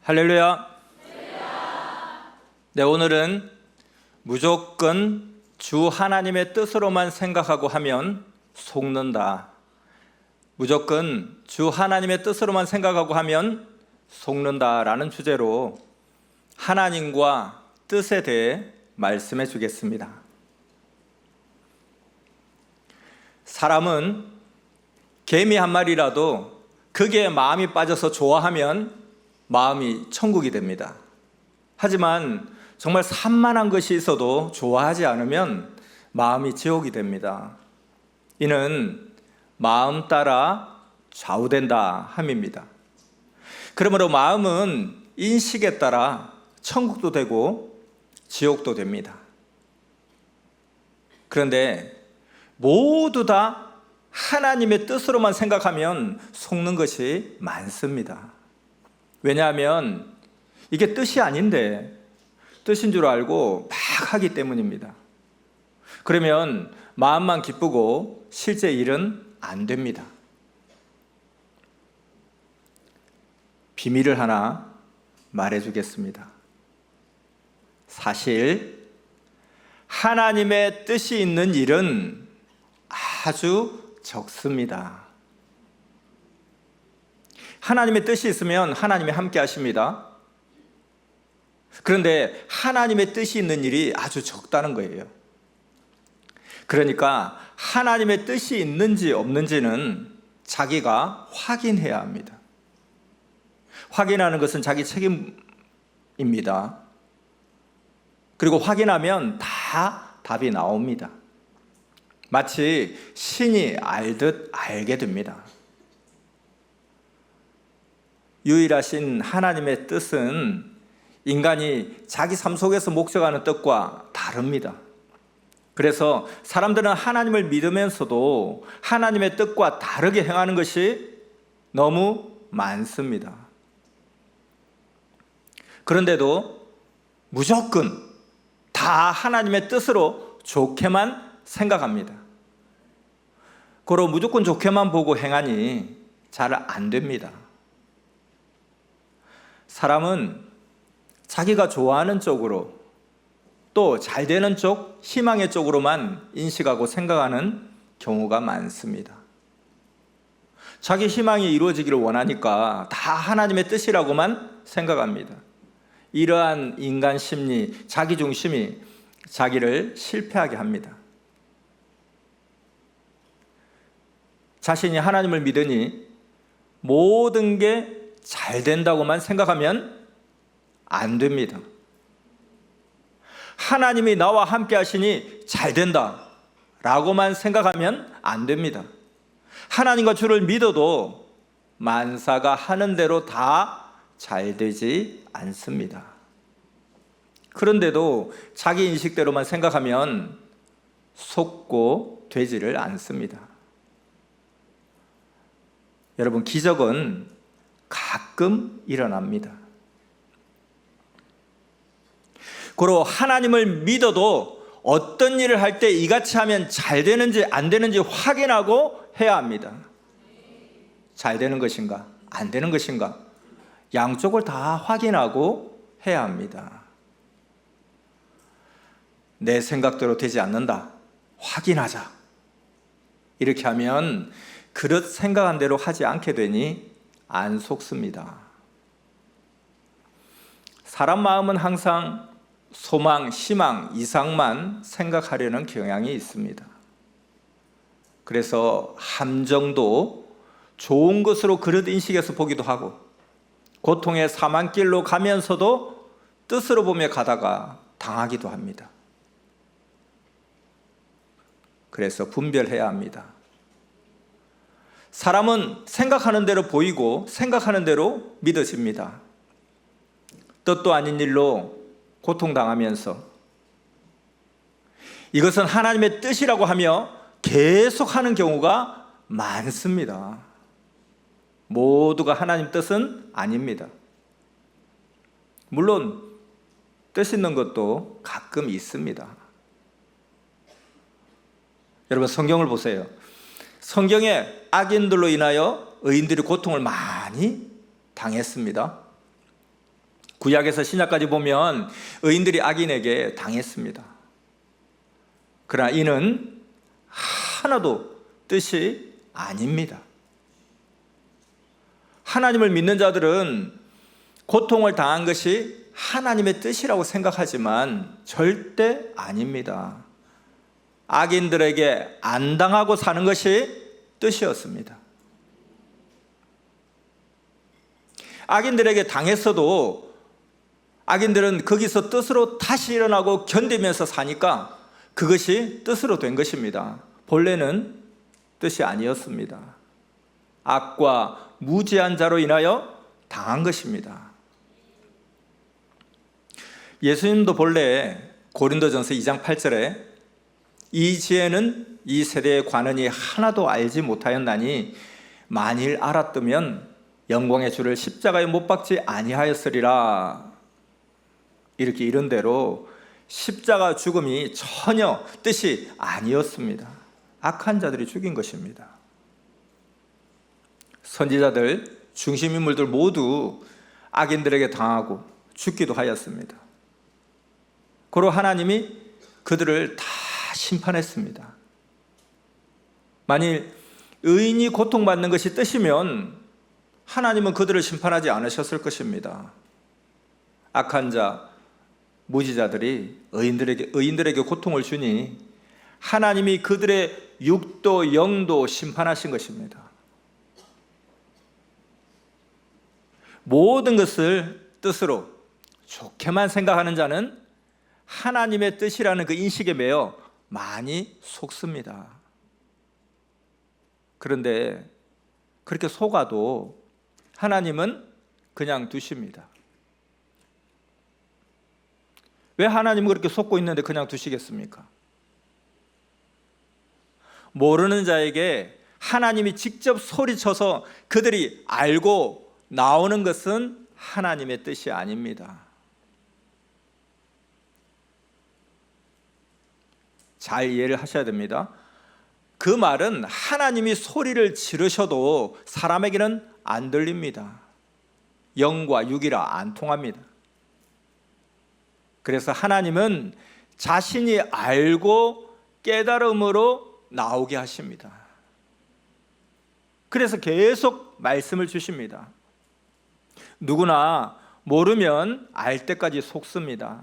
할렐루야. 네, 오늘은 무조건 주 하나님의 뜻으로만 생각하고 하면 속는다. 무조건 주 하나님의 뜻으로만 생각하고 하면 속는다라는 주제로 하나님과 뜻에 대해 말씀해 주겠습니다. 사람은 개미 한 마리라도 그게 마음이 빠져서 좋아하면 마음이 천국이 됩니다. 하지만 정말 산만한 것이 있어도 좋아하지 않으면 마음이 지옥이 됩니다. 이는 마음 따라 좌우된다 함입니다. 그러므로 마음은 인식에 따라 천국도 되고 지옥도 됩니다. 그런데 모두 다 하나님의 뜻으로만 생각하면 속는 것이 많습니다. 왜냐하면 이게 뜻이 아닌데 뜻인 줄 알고 막 하기 때문입니다. 그러면 마음만 기쁘고 실제 일은 안 됩니다. 비밀을 하나 말해주겠습니다. 사실 하나님의 뜻이 있는 일은 아주 적습니다. 하나님의 뜻이 있으면 하나님이 함께 하십니다. 그런데 하나님의 뜻이 있는 일이 아주 적다는 거예요. 그러니까 하나님의 뜻이 있는지 없는지는 자기가 확인해야 합니다. 확인하는 것은 자기 책임입니다. 그리고 확인하면 다 답이 나옵니다. 마치 신이 알듯 알게 됩니다. 유일하신 하나님의 뜻은 인간이 자기 삶 속에서 목적하는 뜻과 다릅니다. 그래서 사람들은 하나님을 믿으면서도 하나님의 뜻과 다르게 행하는 것이 너무 많습니다. 그런데도 무조건 다 하나님의 뜻으로 좋게만 생각합니다. 그리고 무조건 좋게만 보고 행하니 잘 안 됩니다. 사람은 자기가 좋아하는 쪽으로 또 잘 되는 쪽, 희망의 쪽으로만 인식하고 생각하는 경우가 많습니다. 자기 희망이 이루어지기를 원하니까 다 하나님의 뜻이라고만 생각합니다. 이러한 인간 심리, 자기 중심이 자기를 실패하게 합니다. 자신이 하나님을 믿으니 모든 게 잘 된다고만 생각하면 안 됩니다. 하나님이 나와 함께 하시니 잘 된다 라고만 생각하면 안 됩니다. 하나님과 주를 믿어도 만사가 하는 대로 다 잘 되지 않습니다. 그런데도 자기 인식대로만 생각하면 속고 되지를 않습니다. 여러분, 기적은 가끔 일어납니다. 그리고 하나님을 믿어도 어떤 일을 할 때 이같이 하면 잘 되는지 안 되는지 확인하고 해야 합니다. 잘 되는 것인가 안 되는 것인가 양쪽을 다 확인하고 해야 합니다. 내 생각대로 되지 않는다, 확인하자. 이렇게 하면 그릇 생각한 대로 하지 않게 되니 안 속습니다. 사람 마음은 항상 소망, 희망, 이상만 생각하려는 경향이 있습니다. 그래서 함정도 좋은 것으로 그릇 인식해서 보기도 하고 고통의 사망길로 가면서도 뜻으로 보며 가다가 당하기도 합니다. 그래서 분별해야 합니다. 사람은 생각하는 대로 보이고 생각하는 대로 믿어집니다. 뜻도 아닌 일로 고통당하면서 이것은 하나님의 뜻이라고 하며 계속하는 경우가 많습니다. 모두가 하나님 뜻은 아닙니다. 물론 뜻 있는 것도 가끔 있습니다. 여러분, 성경을 보세요. 성경에 악인들로 인하여 의인들이 고통을 많이 당했습니다. 구약에서 신약까지 보면 의인들이 악인에게 당했습니다. 그러나 이는 하나도 뜻이 아닙니다. 하나님을 믿는 자들은 고통을 당한 것이 하나님의 뜻이라고 생각하지만 절대 아닙니다. 악인들에게 안 당하고 사는 것이 뜻이었습니다. 악인들에게 당했어도 악인들은 거기서 뜻으로 다시 일어나고 견디면서 사니까 그것이 뜻으로 된 것입니다. 본래는 뜻이 아니었습니다. 악과 무지한 자로 인하여 당한 것입니다. 예수님도 본래 고린도전서 2장 8절에 이 지혜는 이 세대에 관하니 하나도 알지 못하였나니 만일 알았더면 영광의 주를 십자가에 못 박지 아니하였으리라. 이렇게 이런 대로 십자가 죽음이 전혀 뜻이 아니었습니다. 악한 자들이 죽인 것입니다. 선지자들, 중심인물들 모두 악인들에게 당하고 죽기도 하였습니다. 그로 하나님이 그들을 다 심판했습니다. 만일 의인이 고통받는 것이 뜻이면 하나님은 그들을 심판하지 않으셨을 것입니다. 악한 자, 무지자들이 의인들에게 고통을 주니 하나님이 그들의 육도 영도 심판하신 것입니다. 모든 것을 뜻으로 좋게만 생각하는 자는 하나님의 뜻이라는 그 인식에 매여 많이 속습니다. 그런데 그렇게 속아도 하나님은 그냥 두십니다. 왜 하나님은 그렇게 속고 있는데 그냥 두시겠습니까? 모르는 자에게 하나님이 직접 소리쳐서 그들이 알고 나오는 것은 하나님의 뜻이 아닙니다. 잘 이해를 하셔야 됩니다. 그 말은 하나님이 소리를 지르셔도 사람에게는 안 들립니다. 영과 육이라 안 통합니다. 그래서 하나님은 자신이 알고 깨달음으로 나오게 하십니다. 그래서 계속 말씀을 주십니다. 누구나 모르면 알 때까지 속습니다.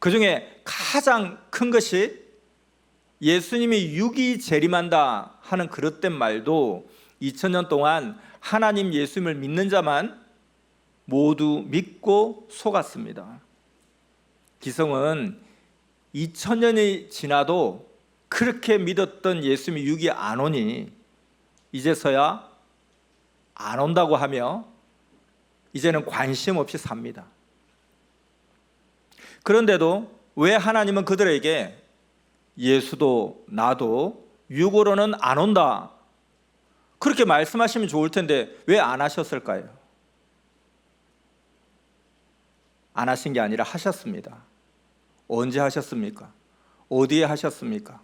그 중에 가장 큰 것이 예수님이 육이 재림한다 하는 그릇된 말도 2000년 동안 하나님 예수님을 믿는 자만 모두 믿고 속았습니다. 기성은 2000년이 지나도 그렇게 믿었던 예수님이 육이 안 오니 이제서야 안 온다고 하며 이제는 관심 없이 삽니다. 그런데도 왜 하나님은 그들에게 예수도 나도 육으로는 안 온다 그렇게 말씀하시면 좋을 텐데 왜 안 하셨을까요? 안 하신 게 아니라 하셨습니다. 언제 하셨습니까? 어디에 하셨습니까?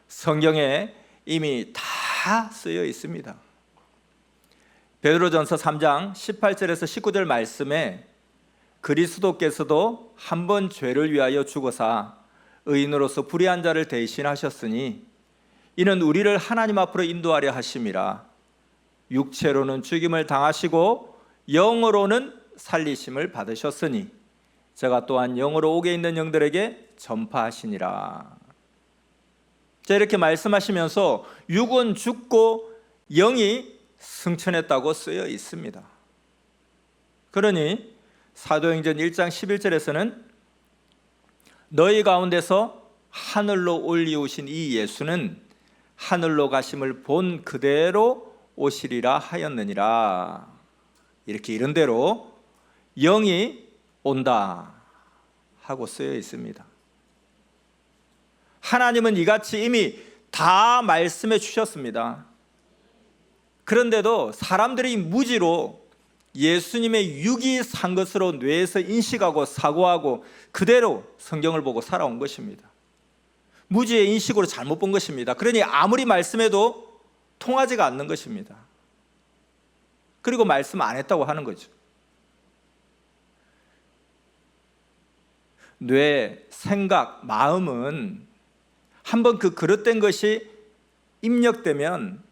성경에 이미 다 쓰여 있습니다. 베드로전서 3장 18절에서 19절 말씀에 그리스도께서도 한 번 죄를 위하여 죽어사 의인으로서 불의한 자를 대신하셨으니 이는 우리를 하나님 앞으로 인도하려 하심이라. 육체로는 죽임을 당하시고 영으로는 살리심을 받으셨으니 제가 또한 영으로 옥에 있는 영들에게 전파하시니라. 자, 이렇게 말씀하시면서 육은 죽고 영이 승천했다고 쓰여 있습니다. 그러니 사도행전 1장 11절에서는 너희 가운데서 하늘로 올리우신 이 예수는 하늘로 가심을 본 그대로 오시리라 하였느니라. 이렇게 이런대로 영이 온다 하고 쓰여 있습니다. 하나님은 이같이 이미 다 말씀해 주셨습니다. 그런데도 사람들이 무지로 예수님의 육이 산 것으로 뇌에서 인식하고 사고하고 그대로 성경을 보고 살아온 것입니다. 무지의 인식으로 잘못 본 것입니다. 그러니 아무리 말씀해도 통하지가 않는 것입니다. 그리고 말씀 안 했다고 하는 거죠. 뇌, 생각, 마음은 한번 그 그릇된 것이 입력되면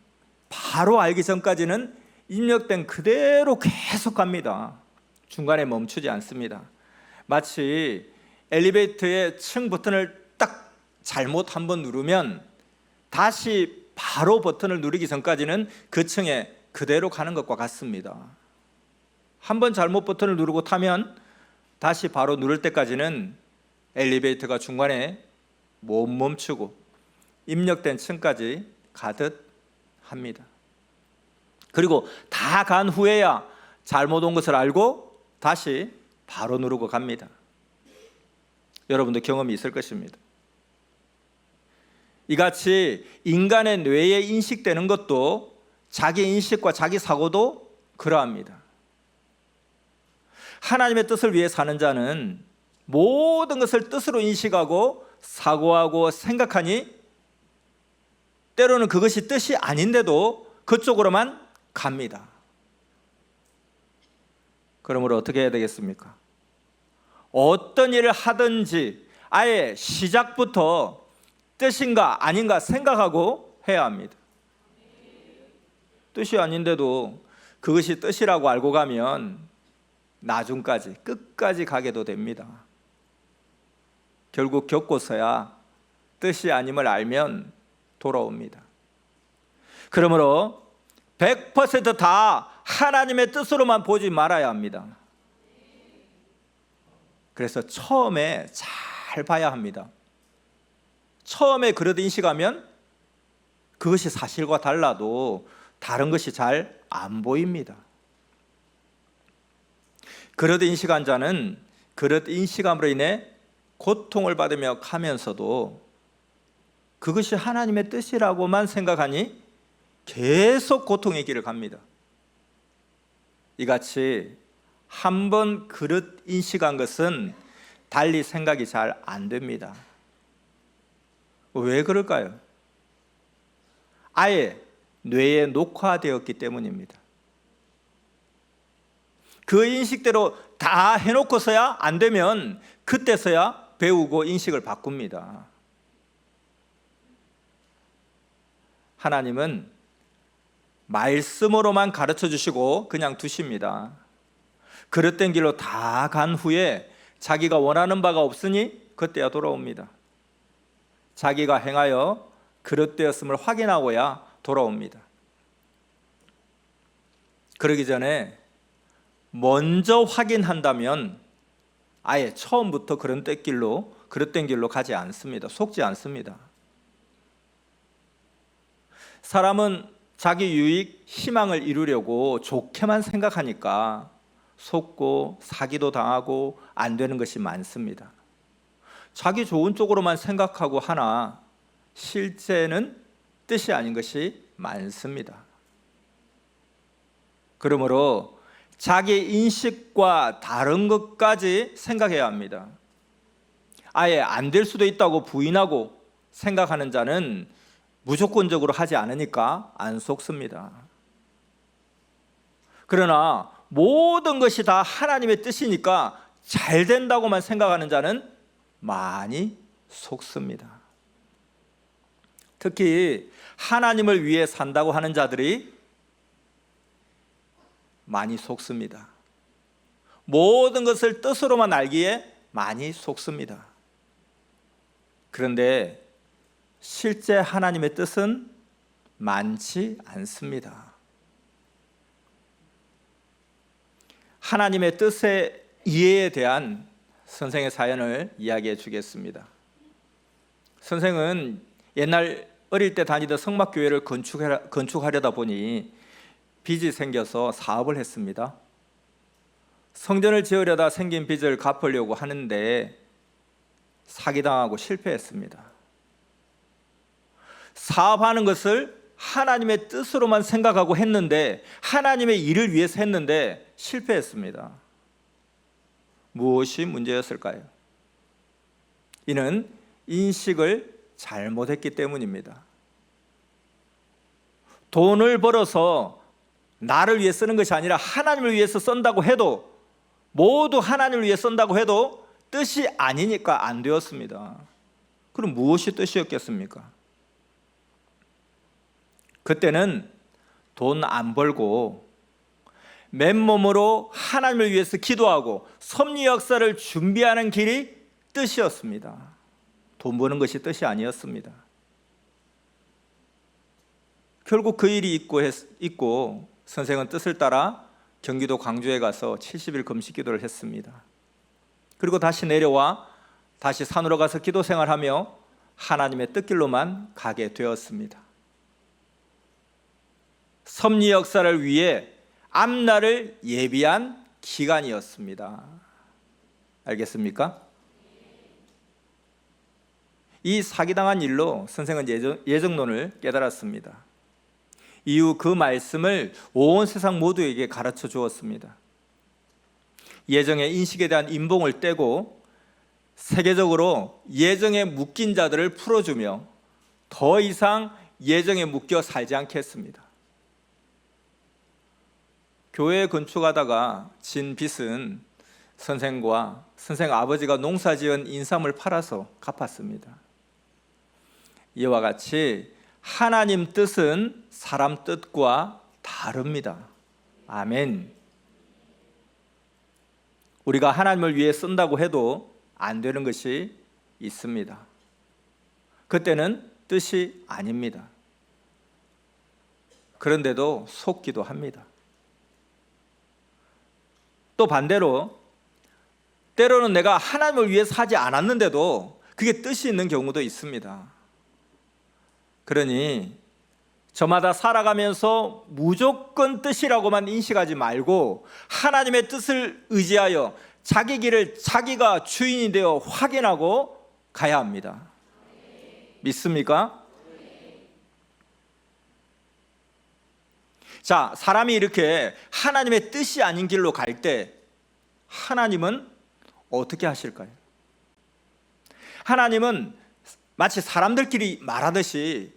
바로 알기 전까지는 입력된 그대로 계속 갑니다. 중간에 멈추지 않습니다. 마치 엘리베이터의 층 버튼을 딱 잘못 한번 누르면 다시 바로 버튼을 누르기 전까지는 그 층에 그대로 가는 것과 같습니다. 한번 잘못 버튼을 누르고 타면 다시 바로 누를 때까지는 엘리베이터가 중간에 못 멈추고 입력된 층까지 가듯 합니다. 그리고 다 간 후에야 잘못 온 것을 알고 다시 바로 누르고 갑니다. 여러분도 경험이 있을 것입니다. 이같이 인간의 뇌에 인식되는 것도 자기 인식과 자기 사고도 그러합니다. 하나님의 뜻을 위해 사는 자는 모든 것을 뜻으로 인식하고 사고하고 생각하니 때로는 그것이 뜻이 아닌데도 그쪽으로만 갑니다. 그러므로 어떻게 해야 되겠습니까? 어떤 일을 하든지 아예 시작부터 뜻인가 아닌가 생각하고 해야 합니다. 뜻이 아닌데도 그것이 뜻이라고 알고 가면 나중까지 끝까지 가게도 됩니다. 결국 겪고서야 뜻이 아님을 알면 돌아옵니다. 그러므로 100% 하나님의 뜻으로만 보지 말아야 합니다. 그래서 처음에 잘 봐야 합니다. 처음에 그릇 인식하면 그것이 사실과 달라도 다른 것이 잘 안 보입니다. 그릇 인식한 자는 그릇 인식함으로 인해 고통을 받으며 가면서도 그것이 하나님의 뜻이라고만 생각하니 계속 고통의 길을 갑니다. 이같이 한번 그릇 인식한 것은 달리 생각이 잘 안 됩니다. 왜 그럴까요? 아예 뇌에 녹화되었기 때문입니다. 그 인식대로 다 해놓고서야 안 되면 그때서야 배우고 인식을 바꿉니다. 하나님은 말씀으로만 가르쳐 주시고 그냥 두십니다. 그릇된 길로 다 간 후에 자기가 원하는 바가 없으니 그때야 돌아옵니다. 자기가 행하여 그릇되었음을 확인하고야 돌아옵니다. 그러기 전에 먼저 확인한다면 아예 처음부터 그릇된 길로 가지 않습니다. 속지 않습니다. 사람은 자기 유익, 희망을 이루려고 좋게만 생각하니까 속고 사기도 당하고 안 되는 것이 많습니다. 자기 좋은 쪽으로만 생각하고 하나 실제는 뜻이 아닌 것이 많습니다. 그러므로 자기 인식과 다른 것까지 생각해야 합니다. 아예 안 될 수도 있다고 부인하고 생각하는 자는 무조건적으로 하지 않으니까 안 속습니다. 그러나 모든 것이 다 하나님의 뜻이니까 잘 된다고만 생각하는 자는 많이 속습니다. 특히 하나님을 위해 산다고 하는 자들이 많이 속습니다. 모든 것을 뜻으로만 알기에 많이 속습니다. 그런데 실제 하나님의 뜻은 많지 않습니다. 하나님의 뜻의 이해에 대한 선생의 사연을 이야기해 주겠습니다. 선생은 옛날 어릴 때 다니던 성막교회를 건축하려다 보니 빚이 생겨서 사업을 했습니다. 성전을 지으려다 생긴 빚을 갚으려고 하는데 사기당하고 실패했습니다. 사업하는 것을 하나님의 뜻으로만 생각하고 했는데 하나님의 일을 위해서 했는데 실패했습니다. 무엇이 문제였을까요? 이는 인식을 잘못했기 때문입니다. 돈을 벌어서 나를 위해 쓰는 것이 아니라 하나님을 위해서 쓴다고 해도, 모두 하나님을 위해 쓴다고 해도 뜻이 아니니까 안 되었습니다. 그럼 무엇이 뜻이었겠습니까? 그때는 돈 안 벌고 맨몸으로 하나님을 위해서 기도하고 섭리 역사를 준비하는 길이 뜻이었습니다. 돈 버는 것이 뜻이 아니었습니다. 결국 그 일이 있고 선생은 뜻을 따라 경기도 광주에 가서 70일 금식 기도를 했습니다. 그리고 다시 내려와 다시 산으로 가서 기도 생활하며 하나님의 뜻길로만 가게 되었습니다. 섭리 역사를 위해 앞날을 예비한 기간이었습니다. 알겠습니까? 이 사기당한 일로 선생은 예정론을 깨달았습니다. 이후 그 말씀을 온 세상 모두에게 가르쳐 주었습니다. 예정의 인식에 대한 인봉을 떼고 세계적으로 예정에 묶인 자들을 풀어주며 더 이상 예정에 묶여 살지 않게 했습니다. 교회 건축하다가 진 빚은 선생과 선생 아버지가 농사지은 인삼을 팔아서 갚았습니다. 이와 같이 하나님 뜻은 사람 뜻과 다릅니다. 아멘. 우리가 하나님을 위해 쓴다고 해도 안 되는 것이 있습니다. 그때는 뜻이 아닙니다. 그런데도 속기도 합니다. 또 반대로 때로는 내가 하나님을 위해서 하지 않았는데도 그게 뜻이 있는 경우도 있습니다. 그러니 저마다 살아가면서 무조건 뜻이라고만 인식하지 말고 하나님의 뜻을 의지하여 자기 길을 자기가 주인이 되어 확인하고 가야 합니다. 믿습니까? 자, 사람이 이렇게 하나님의 뜻이 아닌 길로 갈 때 하나님은 어떻게 하실까요? 하나님은 마치 사람들끼리 말하듯이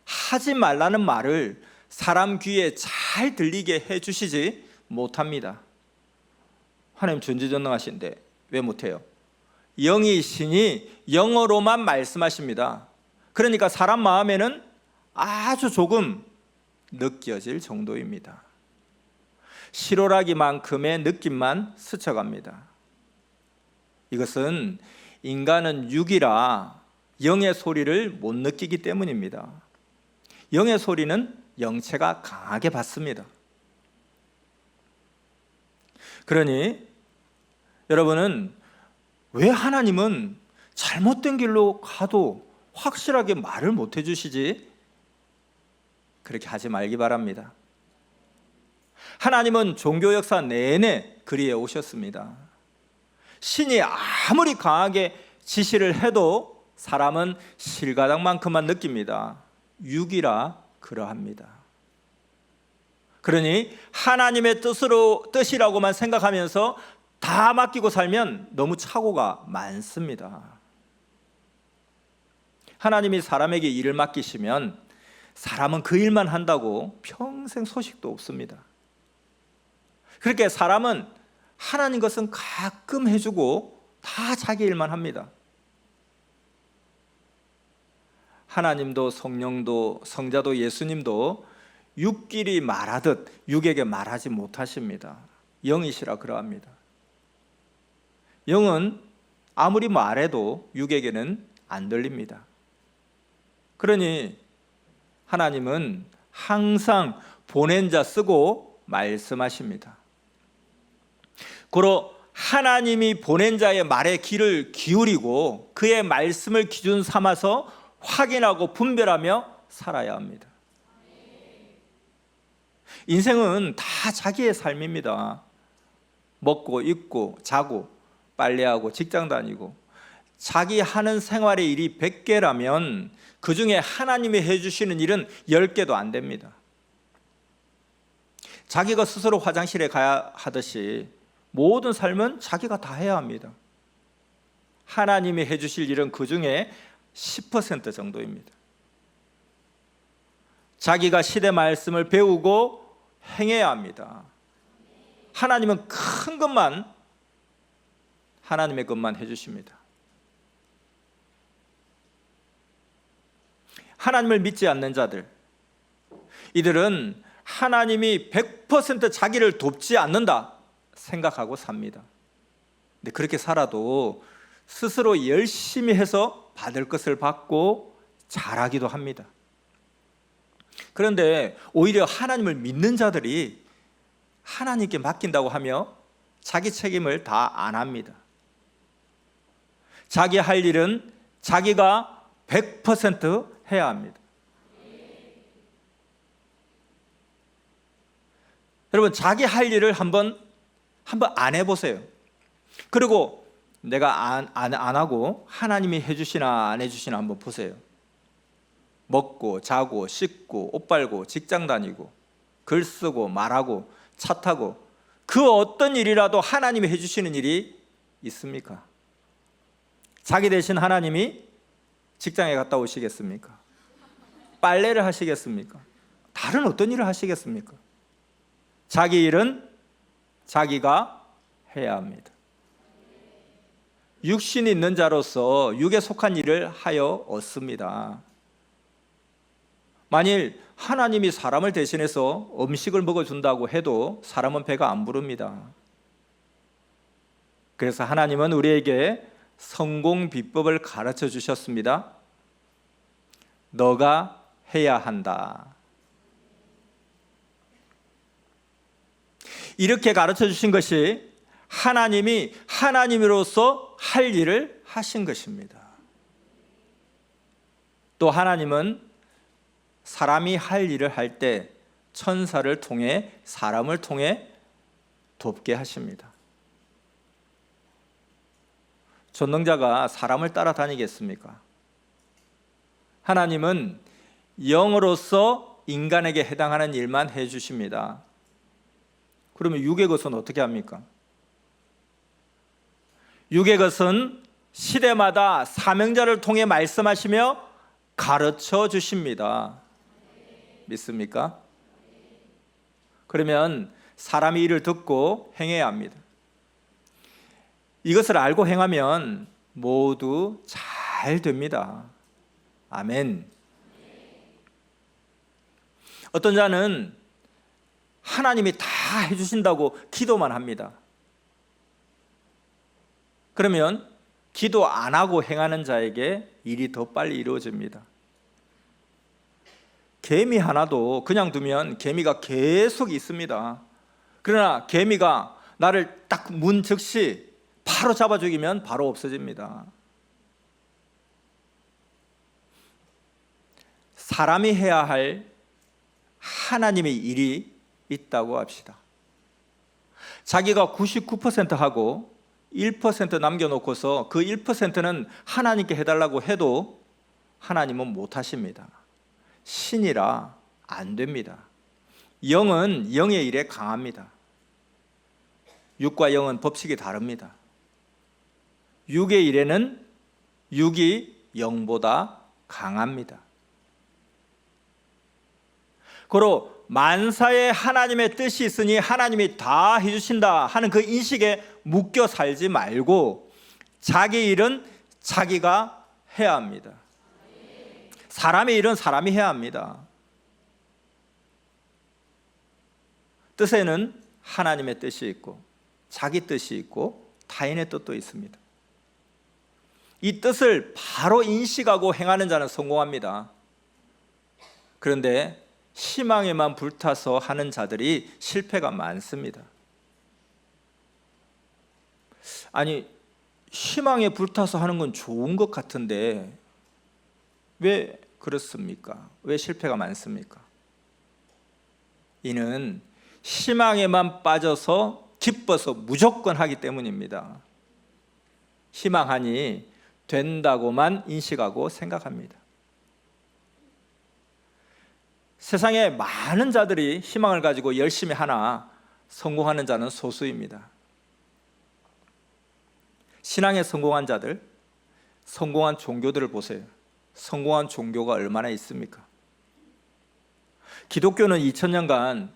하지 말라는 말을 사람 귀에 잘 들리게 해주시지 못합니다. 하나님 전지전능하신데 왜 못해요? 영이시니 영어로만 말씀하십니다. 그러니까 사람 마음에는 아주 조금 느껴질 정도입니다. 실오라기만큼의 느낌만 스쳐갑니다. 이것은 인간은 육이라 영의 소리를 못 느끼기 때문입니다. 영의 소리는 영체가 강하게 받습니다. 그러니 여러분은 왜 하나님은 잘못된 길로 가도 확실하게 말을 못 해주시지? 그렇게 하지 말기 바랍니다. 하나님은 종교 역사 내내 그리해 오셨습니다. 신이 아무리 강하게 지시를 해도 사람은 실가닥만큼만 느낍니다. 육이라 그러합니다. 그러니 하나님의 뜻이라고만 생각하면서 다 맡기고 살면 너무 착오가 많습니다. 하나님이 사람에게 일을 맡기시면 사람은 그 일만 한다고 평생 소식도 없습니다. 그렇게 사람은 하나님 것은 가끔 해주고 다 자기 일만 합니다. 하나님도 성령도 성자도 예수님도 육끼리 말하듯 육에게 말하지 못하십니다. 영이시라 그러합니다. 영은 아무리 말해도 육에게는 안 들립니다. 그러니 하나님은 항상 보낸 자 쓰고 말씀하십니다. 고로 하나님이 보낸 자의 말에 귀를 기울이고 그의 말씀을 기준 삼아서 확인하고 분별하며 살아야 합니다. 인생은 다 자기의 삶입니다. 먹고 입고 자고 빨래하고 직장 다니고 자기 하는 생활의 일이 100개라면 그 중에 하나님이 해주시는 일은 10개도 안 됩니다. 자기가 스스로 화장실에 가야 하듯이 모든 삶은 자기가 다 해야 합니다. 하나님이 해주실 일은 그 중에 10% 정도입니다. 자기가 시대 말씀을 배우고 행해야 합니다. 하나님은 큰 것만, 하나님의 것만 해주십니다. 하나님을 믿지 않는 자들, 이들은 하나님이 100% 자기를 돕지 않는다 생각하고 삽니다. 근데 그렇게 살아도 스스로 열심히 해서 받을 것을 받고 잘하기도 합니다. 그런데 오히려 하나님을 믿는 자들이 하나님께 맡긴다고 하며 자기 책임을 다 안 합니다. 자기 할 일은 자기가 100% 해야 합니다. 여러분, 자기 할 일을 한번 안 해보세요. 그리고 내가 안 하고 하나님이 해주시나 안 해주시나 한번 보세요. 먹고 자고 씻고 옷 빨고 직장 다니고 글 쓰고 말하고 차 타고 그 어떤 일이라도 하나님이 해주시는 일이 있습니까? 자기 대신 하나님이 직장에 갔다 오시겠습니까? 빨래를 하시겠습니까? 다른 어떤 일을 하시겠습니까? 자기 일은 자기가 해야 합니다. 육신이 있는 자로서 육에 속한 일을 하여 얻습니다. 만일 하나님이 사람을 대신해서 음식을 먹어준다고 해도 사람은 배가 안 부릅니다. 그래서 하나님은 우리에게 성공 비법을 가르쳐 주셨습니다. 너가 해야 한다. 이렇게 가르쳐 주신 것이 하나님이 하나님으로서 할 일을 하신 것입니다. 또 하나님은 사람이 할 일을 할 때 천사를 통해 사람을 통해 돕게 하십니다. 전능자가 사람을 따라다니겠습니까? 하나님은 영으로서 인간에게 해당하는 일만 해주십니다. 그러면 육의 것은 어떻게 합니까? 육의 것은 시대마다 사명자를 통해 말씀하시며 가르쳐 주십니다. 믿습니까? 그러면 사람이 이를 듣고 행해야 합니다. 이것을 알고 행하면 모두 잘 됩니다. 아멘. 어떤 자는 하나님이 다 해주신다고 기도만 합니다. 그러면 기도 안 하고 행하는 자에게 일이 더 빨리 이루어집니다. 개미 하나도 그냥 두면 개미가 계속 있습니다. 그러나 개미가 나를 딱 문 즉시 바로 잡아 죽이면 바로 없어집니다. 사람이 해야 할 하나님의 일이 있다고 합시다. 자기가 99% 하고 1% 남겨놓고서 그 1%는 하나님께 해달라고 해도 하나님은 못하십니다. 신이라 안 됩니다. 영은 영의 일에 강합니다. 육과 영은 법칙이 다릅니다. 육의 일에는 육이 영보다 강합니다. 고로 만사에 하나님의 뜻이 있으니 하나님이 다 해주신다 하는 그 인식에 묶여 살지 말고 자기 일은 자기가 해야 합니다. 사람의 일은 사람이 해야 합니다. 뜻에는 하나님의 뜻이 있고 자기 뜻이 있고 타인의 뜻도 있습니다. 이 뜻을 바로 인식하고 행하는 자는 성공합니다. 그런데 희망에만 불타서 하는 자들이 실패가 많습니다. 아니, 희망에 불타서 하는 건 좋은 것 같은데 왜 그렇습니까? 왜 실패가 많습니까? 이는 희망에만 빠져서 기뻐서 무조건 하기 때문입니다. 희망하니 된다고만 인식하고 생각합니다. 세상에 많은 자들이 희망을 가지고 열심히 하나 성공하는 자는 소수입니다. 신앙에 성공한 자들, 성공한 종교들을 보세요. 성공한 종교가 얼마나 있습니까? 기독교는 2000년간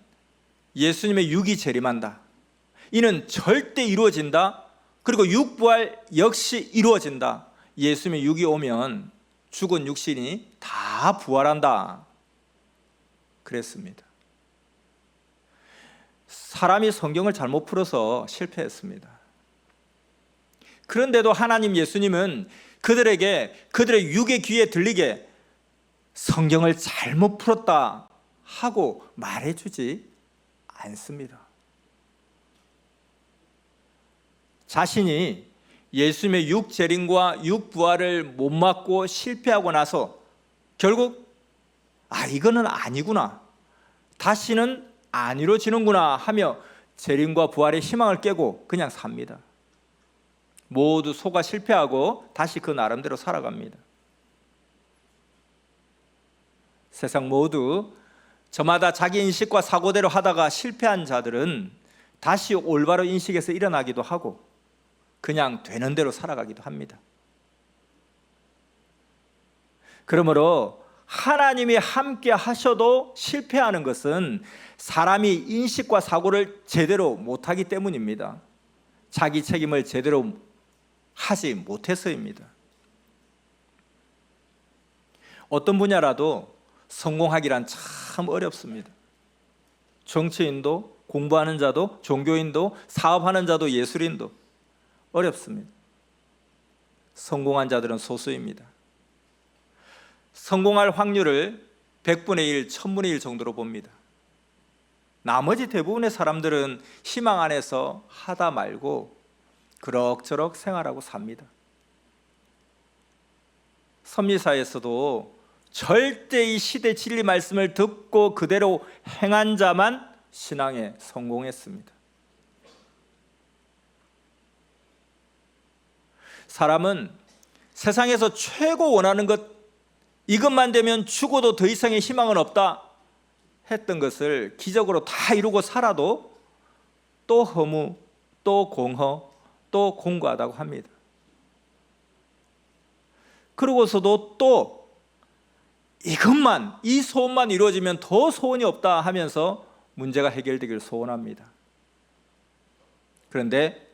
예수님의 육이 재림한다. 이는 절대 이루어진다. 그리고 육부활 역시 이루어진다. 예수님의 육이 오면 죽은 육신이 다 부활한다. 그랬습니다. 사람이 성경을 잘못 풀어서 실패했습니다. 그런데도 하나님 예수님은 그들에게 그들의 육의 귀에 들리게 성경을 잘못 풀었다 하고 말해주지 않습니다. 자신이 예수님의 육 재림과 육 부활을 못 맞고 실패하고 나서 결국 이거는 아니구나, 다시는 안 이루어지는구나 하며 재림과 부활의 희망을 깨고 그냥 삽니다. 모두 속아 실패하고 다시 그 나름대로 살아갑니다. 세상 모두 저마다 자기 인식과 사고대로 하다가 실패한 자들은 다시 올바로 인식에서 일어나기도 하고 그냥 되는 대로 살아가기도 합니다. 그러므로 하나님이 함께 하셔도 실패하는 것은 사람이 인식과 사고를 제대로 못하기 때문입니다. 자기 책임을 제대로 하지 못해서입니다. 어떤 분야라도 성공하기란 참 어렵습니다. 정치인도, 공부하는 자도, 종교인도, 사업하는 자도, 예술인도 어렵습니다. 성공한 자들은 소수입니다. 성공할 확률을 100분의 1, 1000분의 1 정도로 봅니다. 나머지 대부분의 사람들은 희망 안에서 하다 말고 그럭저럭 생활하고 삽니다. 섭리사에서도 절대 이 시대 진리 말씀을 듣고 그대로 행한 자만 신앙에 성공했습니다. 사람은 세상에서 최고 원하는 것, 이것만 되면 죽어도 더 이상의 희망은 없다 했던 것을 기적으로 다 이루고 살아도 또 허무, 또 공허, 또 공고하다고 합니다. 그러고서도 또 이것만, 이 소원만 이루어지면 더 소원이 없다 하면서 문제가 해결되길 소원합니다. 그런데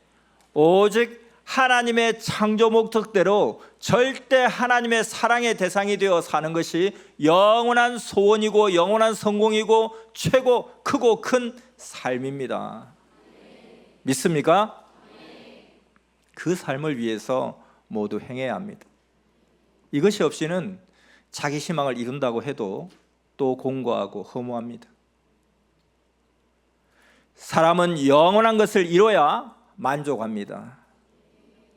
오직 하나님의 창조 목적대로 절대 하나님의 사랑의 대상이 되어 사는 것이 영원한 소원이고 영원한 성공이고 최고 크고 큰 삶입니다. 믿습니까? 그 삶을 위해서 모두 행해야 합니다. 이것이 없이는 자기 희망을 이룬다고 해도 또 공고하고 허무합니다. 사람은 영원한 것을 이뤄야 만족합니다.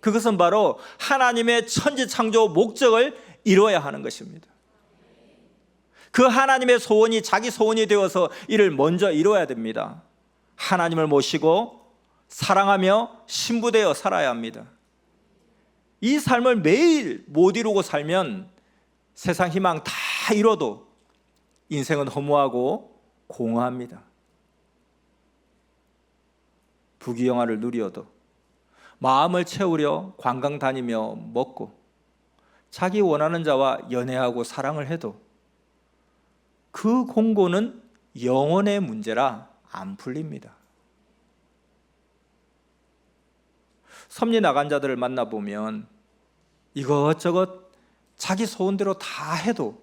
그것은 바로 하나님의 천지창조 목적을 이루어야 하는 것입니다. 그 하나님의 소원이 자기 소원이 되어서 이를 먼저 이루어야 됩니다. 하나님을 모시고 사랑하며 신부되어 살아야 합니다. 이 삶을 매일 못 이루고 살면 세상 희망 다 이뤄도 인생은 허무하고 공허합니다. 부귀영화를 누려도 마음을 채우려 관광 다니며 먹고 자기 원하는 자와 연애하고 사랑을 해도 그 공고는 영혼의 문제라 안 풀립니다. 섭리 나간 자들을 만나보면 이것저것 자기 소원대로 다 해도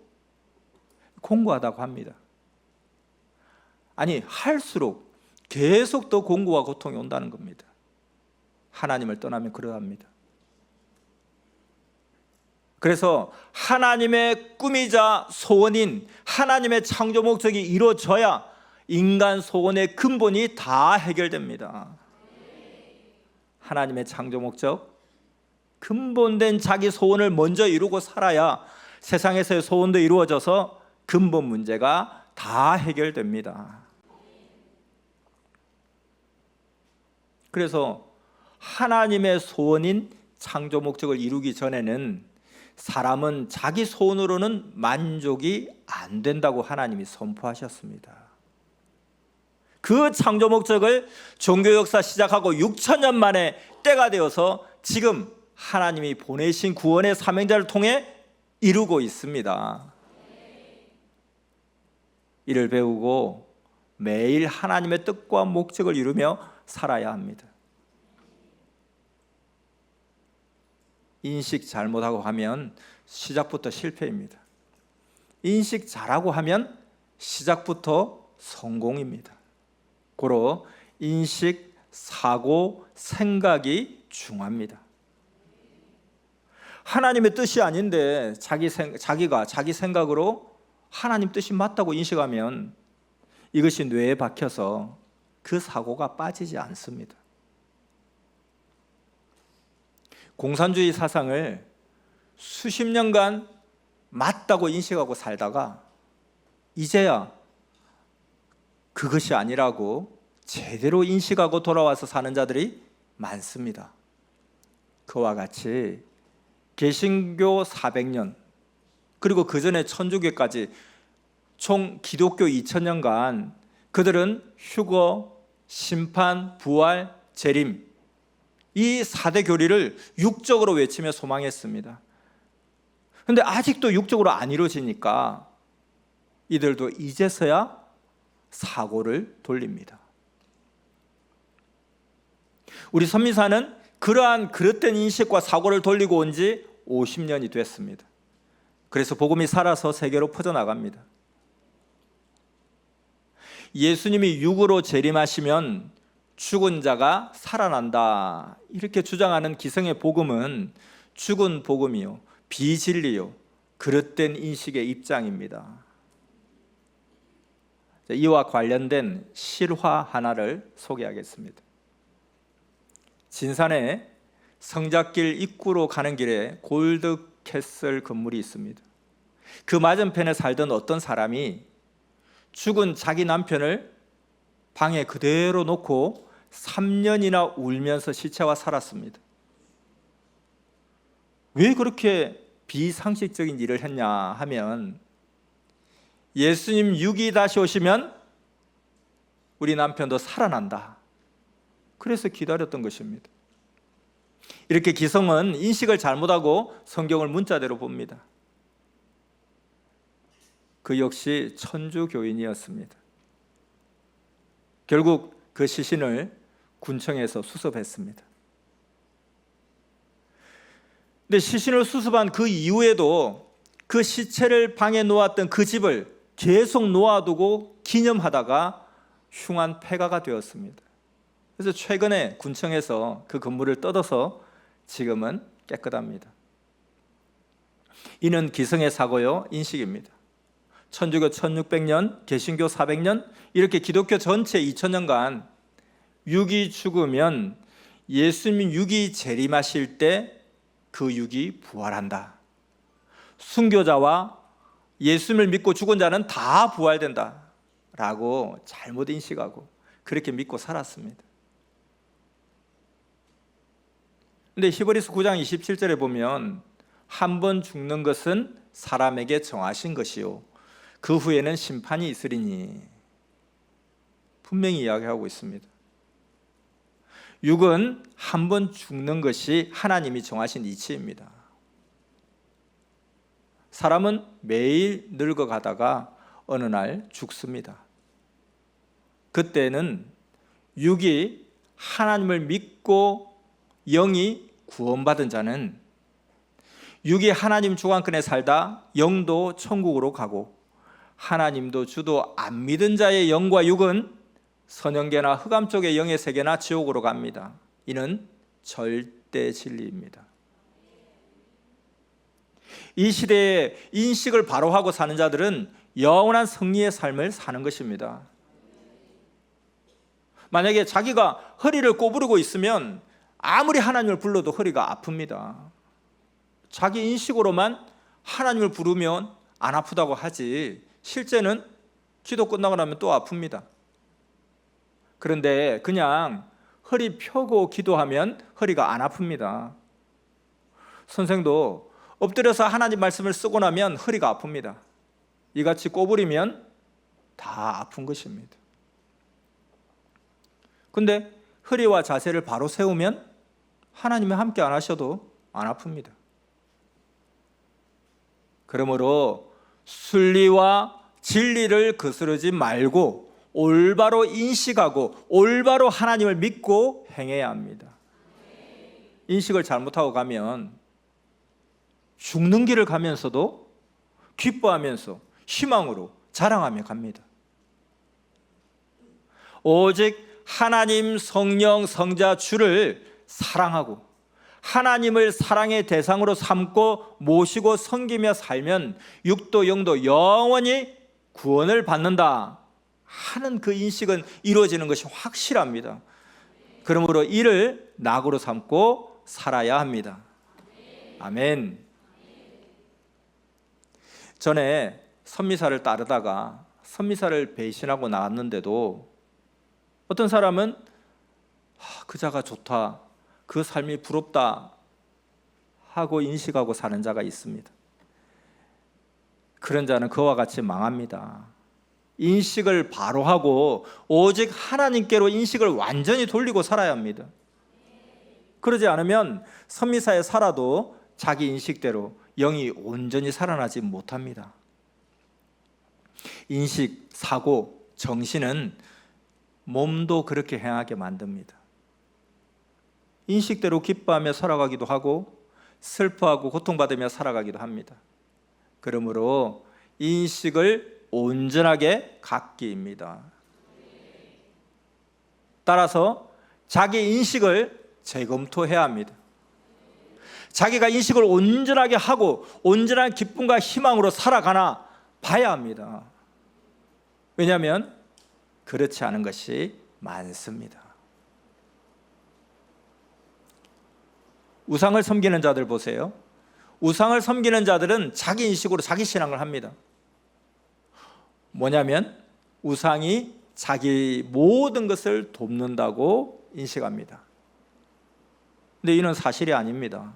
공고하다고 합니다. 아니, 할수록 계속 더 공고와 고통이 온다는 겁니다. 하나님을 떠나면 그러합니다. 그래서 하나님의 꿈이자 소원인 하나님의 창조 목적이 이루어져야 인간 소원의 근본이 다 해결됩니다. 하나님의 창조 목적, 근본된 자기 소원을 먼저 이루고 살아야 세상에서의 소원도 이루어져서 근본 문제가 다 해결됩니다. 그래서 하나님의 소원인 창조 목적을 이루기 전에는 사람은 자기 소원으로는 만족이 안 된다고 하나님이 선포하셨습니다. 그 창조 목적을 종교 역사 시작하고 6,000년 만에 때가 되어서 지금 하나님이 보내신 구원의 사명자를 통해 이루고 있습니다. 이를 배우고 매일 하나님의 뜻과 목적을 이루며 살아야 합니다. 인식 잘못하고 하면 시작부터 실패입니다. 인식 잘하고 하면 시작부터 성공입니다. 고로 인식, 사고, 생각이 중요합니다. 하나님의 뜻이 아닌데 자기가 자기 생각으로 하나님 뜻이 맞다고 인식하면 이것이 뇌에 박혀서 그 사고가 빠지지 않습니다. 공산주의 사상을 수십 년간 맞다고 인식하고 살다가 이제야 그것이 아니라고 제대로 인식하고 돌아와서 사는 자들이 많습니다. 그와 같이 개신교 400년 그리고 그 전에 천주교까지 총 기독교 2000년간 그들은 휴거, 심판, 부활, 재림 이 4대 교리를 육적으로 외치며 소망했습니다. 그런데 아직도 육적으로 안 이루어지니까 이들도 이제서야 사고를 돌립니다. 우리 선미사는 그러한 그릇된 인식과 사고를 돌리고 온 지 50년이 됐습니다. 그래서 복음이 살아서 세계로 퍼져나갑니다. 예수님이 육으로 재림하시면 죽은 자가 살아난다 이렇게 주장하는 기성의 복음은 죽은 복음이요 비진리요 그릇된 인식의 입장입니다. 이와 관련된 실화 하나를 소개하겠습니다. 진산에 성작길 입구로 가는 길에 골드캐슬 건물이 있습니다. 그 맞은편에 살던 어떤 사람이 죽은 자기 남편을 방에 그대로 놓고 3년이나 울면서 시체와 살았습니다. 왜 그렇게 비상식적인 일을 했냐 하면 예수님 육이 다시 오시면 우리 남편도 살아난다. 그래서 기다렸던 것입니다. 이렇게 기성은 인식을 잘못하고 성경을 문자대로 봅니다. 그 역시 천주교인이었습니다. 결국 그 시신을 군청에서 수습했습니다. 근데 시신을 수습한 그 이후에도 그 시체를 방에 놓았던 그 집을 계속 놓아두고 기념하다가 흉한 폐가가 되었습니다. 그래서 최근에 군청에서 그 건물을 뜯어서 지금은 깨끗합니다. 이는 기성의 사고요 인식입니다. 천주교 1600년, 개신교 400년 이렇게 기독교 전체 2000년간 육이 죽으면 예수님 육이 재림하실 때 그 육이 부활한다. 순교자와 예수님을 믿고 죽은 자는 다 부활된다 라고 잘못 인식하고 그렇게 믿고 살았습니다. 근데 히브리서 9장 27절에 보면 한 번 죽는 것은 사람에게 정하신 것이요 그 후에는 심판이 있으리니 분명히 이야기하고 있습니다. 육은 한 번 죽는 것이 하나님이 정하신 이치입니다. 사람은 매일 늙어가다가 어느 날 죽습니다. 그때는 육이 하나님을 믿고 영이 구원받은 자는 육이 하나님 주관권에 살다 영도 천국으로 가고 하나님도 주도 안 믿은 자의 영과 육은 선형계나 흑암 쪽의 영의 세계나 지옥으로 갑니다. 이는 절대 진리입니다. 이 시대에 인식을 바로 하고 사는 자들은 영원한 승리의 삶을 사는 것입니다. 만약에 자기가 허리를 꼬부르고 있으면 아무리 하나님을 불러도 허리가 아픕니다. 자기 인식으로만 하나님을 부르면 안 아프다고 하지 실제는 기도 끝나고 나면 또 아픕니다. 그런데 그냥 허리 펴고 기도하면 허리가 안 아픕니다. 선생도 엎드려서 하나님 말씀을 쓰고 나면 허리가 아픕니다. 이같이 꼬부리면 다 아픈 것입니다. 근데 허리와 자세를 바로 세우면 하나님이 함께 안 하셔도 안 아픕니다. 그러므로 순리와 진리를 거스르지 말고 올바로 인식하고 올바로 하나님을 믿고 행해야 합니다. 인식을 잘못하고 가면 죽는 길을 가면서도 기뻐하면서 희망으로 자랑하며 갑니다. 오직 하나님, 성령, 성자, 주를 사랑하고 하나님을 사랑의 대상으로 삼고 모시고 섬기며 살면 육도 영도 영원히 구원을 받는다 하는 그 인식은 이루어지는 것이 확실합니다. 그러므로 이를 낙으로 삼고 살아야 합니다. 아멘. 전에 선미사를 따르다가 선미사를 배신하고 나왔는데도 어떤 사람은 그 자가 좋다, 그 삶이 부럽다 하고 인식하고 사는 자가 있습니다. 그런 자는 그와 같이 망합니다. 인식을 바로 하고 오직 하나님께로 인식을 완전히 돌리고 살아야 합니다. 그러지 않으면 선미사에 살아도 자기 인식대로 영이 온전히 살아나지 못합니다. 인식, 사고, 정신은 몸도 그렇게 행하게 만듭니다. 인식대로 기뻐하며 살아가기도 하고 슬퍼하고 고통받으며 살아가기도 합니다. 그러므로 인식을 온전하게 갖기입니다. 따라서 자기 인식을 재검토해야 합니다. 자기가 인식을 온전하게 하고 온전한 기쁨과 희망으로 살아가나 봐야 합니다. 왜냐하면 그렇지 않은 것이 많습니다. 우상을 섬기는 자들 보세요. 우상을 섬기는 자들은 자기 인식으로 자기 신앙을 합니다. 뭐냐면 우상이 자기 모든 것을 돕는다고 인식합니다. 근데 이는 사실이 아닙니다.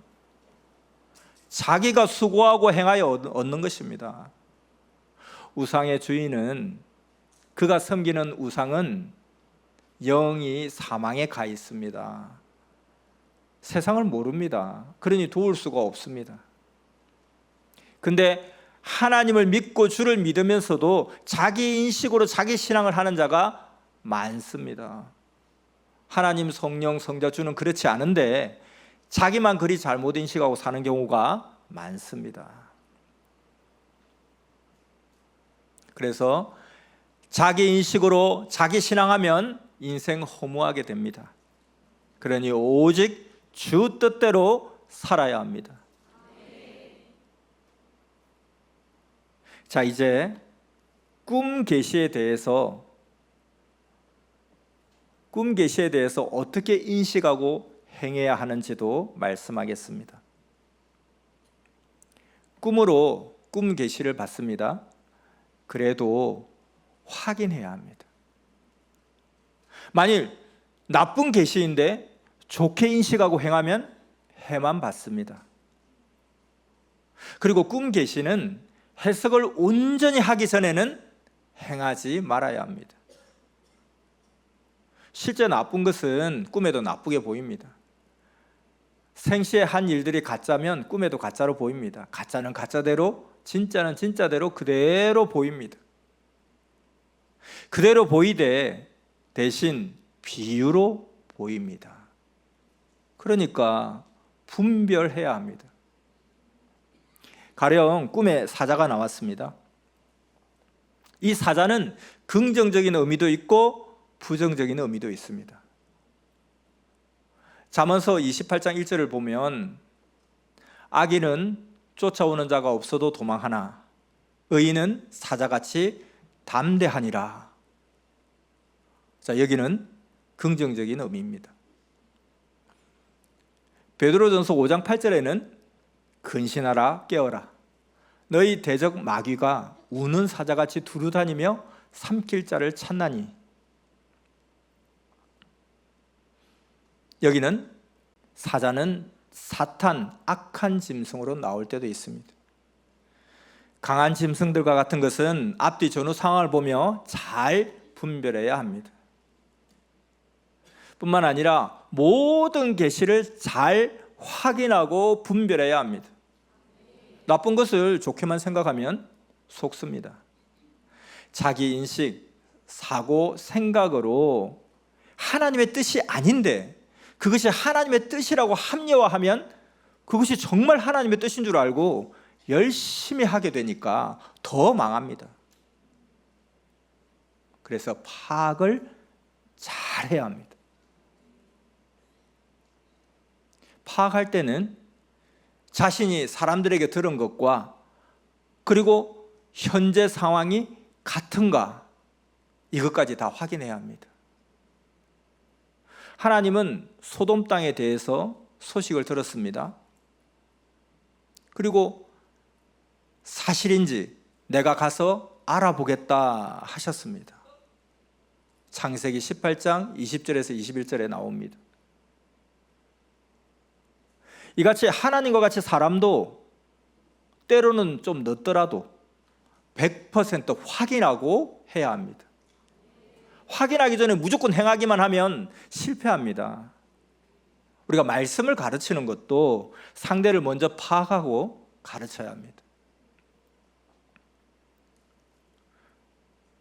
자기가 수고하고 행하여 얻는 것입니다. 우상의 주인은, 그가 섬기는 우상은 영이 사망에 가 있습니다. 세상을 모릅니다. 그러니 도울 수가 없습니다. 근데 하나님을 믿고 주를 믿으면서도 자기 인식으로 자기 신앙을 하는 자가 많습니다. 하나님, 성령, 성자, 주는 그렇지 않은데 자기만 그리 잘못 인식하고 사는 경우가 많습니다. 그래서 자기 인식으로 자기 신앙하면 인생 허무하게 됩니다. 그러니 오직 주 뜻대로 살아야 합니다. 자, 이제 꿈 계시에 대해서 어떻게 인식하고 행해야 하는지도 말씀하겠습니다. 꿈으로 꿈 계시를 받습니다. 그래도 확인해야 합니다. 만일 나쁜 계시인데 좋게 인식하고 행하면 해만 받습니다. 그리고 꿈 계시는 해석을 온전히 하기 전에는 행하지 말아야 합니다. 실제 나쁜 것은 꿈에도 나쁘게 보입니다. 생시에 한 일들이 가짜면 꿈에도 가짜로 보입니다. 가짜는 가짜대로, 진짜는 진짜대로 그대로 보입니다. 그대로 보이되 대신 비유로 보입니다. 그러니까 분별해야 합니다. 가령 꿈에 사자가 나왔습니다. 이 사자는 긍정적인 의미도 있고 부정적인 의미도 있습니다. 잠언서 28장 1절을 보면 악인은 쫓아오는 자가 없어도 도망하나 의인은 사자같이 담대하니라. 자, 여기는 긍정적인 의미입니다. 베드로전서 5장 8절에는 근신하라 깨어라 너희 대적 마귀가 우는 사자같이 두루다니며 삼킬 자를 찾나니. 여기는 사자는 사탄, 악한 짐승으로 나올 때도 있습니다. 강한 짐승들과 같은 것은 앞뒤 전후 상황을 보며 잘 분별해야 합니다. 뿐만 아니라 모든 계시를 잘 확인하고 분별해야 합니다. 나쁜 것을 좋게만 생각하면 속습니다. 자기 인식, 사고, 생각으로 하나님의 뜻이 아닌데 그것이 하나님의 뜻이라고 합리화하면 그것이 정말 하나님의 뜻인 줄 알고 열심히 하게 되니까 더 망합니다. 그래서 파악을 잘 해야 합니다. 파악할 때는 자신이 사람들에게 들은 것과 그리고 현재 상황이 같은가 이것까지 다 확인해야 합니다. 하나님은 소돔 땅에 대해서 소식을 들었습니다. 그리고 사실인지 내가 가서 알아보겠다 하셨습니다. 창세기 18장 20절에서 21절에 나옵니다. 이같이 하나님과 같이 사람도 때로는 좀 늦더라도 100% 확인하고 해야 합니다. 확인하기 전에 무조건 행하기만 하면 실패합니다. 우리가 말씀을 가르치는 것도 상대를 먼저 파악하고 가르쳐야 합니다.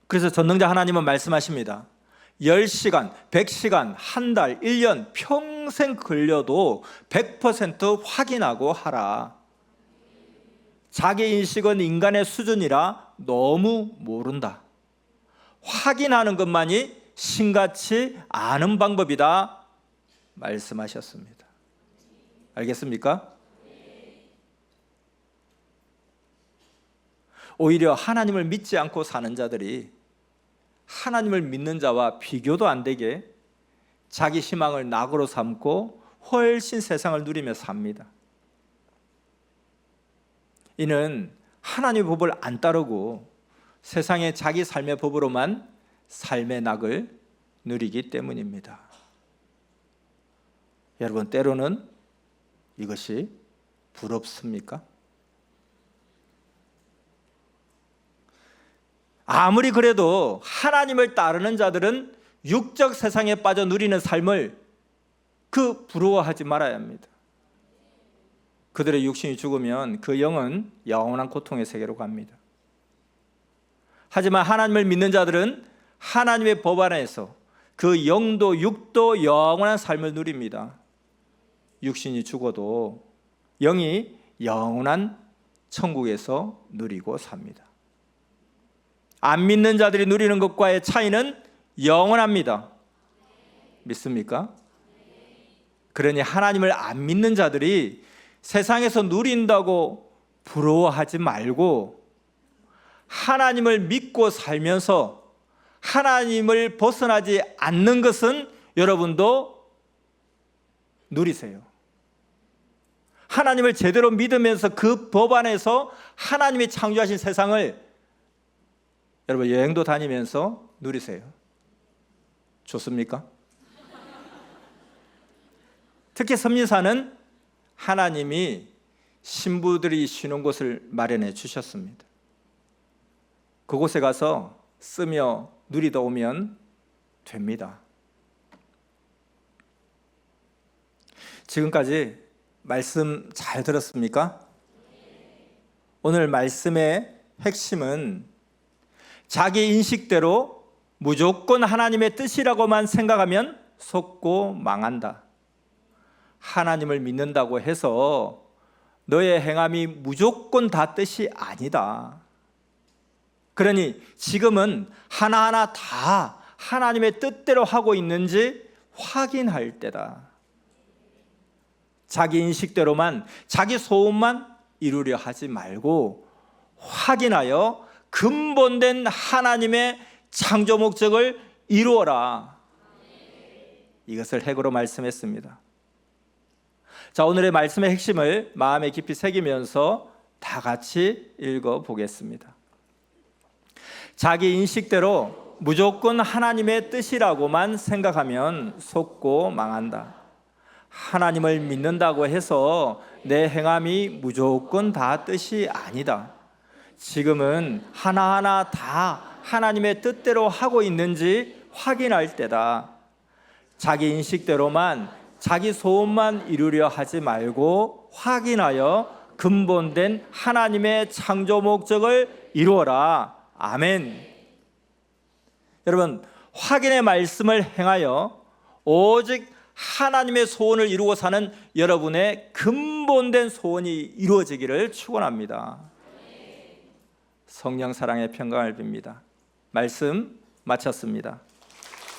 그래서 전능자 하나님은 말씀하십니다. 10시간, 100시간, 한 달, 1년, 평생 걸려도 100% 확인하고 하라. 자기 인식은 인간의 수준이라 너무 모른다. 확인하는 것만이 신같이 아는 방법이다 말씀하셨습니다. 알겠습니까? 오히려 하나님을 믿지 않고 사는 자들이 하나님을 믿는 자와 비교도 안 되게 자기 희망을 낙으로 삼고 훨씬 세상을 누리며 삽니다. 이는 하나님의 법을 안 따르고 세상의 자기 삶의 법으로만 삶의 낙을 누리기 때문입니다. 여러분, 때로는 이것이 부럽습니까? 아무리 그래도 하나님을 따르는 자들은 육적 세상에 빠져 누리는 삶을 부러워하지 말아야 합니다. 그들의 육신이 죽으면 그 영은 영원한 고통의 세계로 갑니다. 하지만 하나님을 믿는 자들은 하나님의 법 안에서 그 영도 육도 영원한 삶을 누립니다. 육신이 죽어도 영이 영원한 천국에서 누리고 삽니다. 안 믿는 자들이 누리는 것과의 차이는 영원합니다. 믿습니까? 그러니 하나님을 안 믿는 자들이 세상에서 누린다고 부러워하지 말고 하나님을 믿고 살면서 하나님을 벗어나지 않는 것은 여러분도 누리세요. 하나님을 제대로 믿으면서 그 법 안에서 하나님이 창조하신 세상을 여러분 여행도 다니면서 누리세요. 좋습니까? 특히 선민사는 하나님이 신부들이 쉬는 곳을 마련해 주셨습니다. 그곳에 가서 쓰며 누리다 오면 됩니다. 지금까지 말씀 잘 들었습니까? 오늘 말씀의 핵심은 자기 인식대로 무조건 하나님의 뜻이라고만 생각하면 속고 망한다. 하나님을 믿는다고 해서 너의 행함이 무조건 다 뜻이 아니다. 그러니 지금은 하나하나 다 하나님의 뜻대로 하고 있는지 확인할 때다. 자기 인식대로만, 자기 소원만 이루려 하지 말고 확인하여 근본된 하나님의 창조 목적을 이루어라. 이것을 핵으로 말씀했습니다. 자, 오늘의 말씀의 핵심을 마음에 깊이 새기면서 다 같이 읽어보겠습니다. 자기 인식대로 무조건 하나님의 뜻이라고만 생각하면 속고 망한다. 하나님을 믿는다고 해서 내 행함이 무조건 다 뜻이 아니다. 지금은 하나하나 다 하나님의 뜻대로 하고 있는지 확인할 때다. 자기 인식대로만, 자기 소원만 이루려 하지 말고 확인하여 근본된 하나님의 창조 목적을 이루어라. 아멘. 여러분, 확인의 말씀을 행하여 오직 하나님의 소원을 이루고 사는 여러분의 근본된 소원이 이루어지기를 축원합니다. 성령 사랑의 평강을 빕니다. 말씀 마쳤습니다.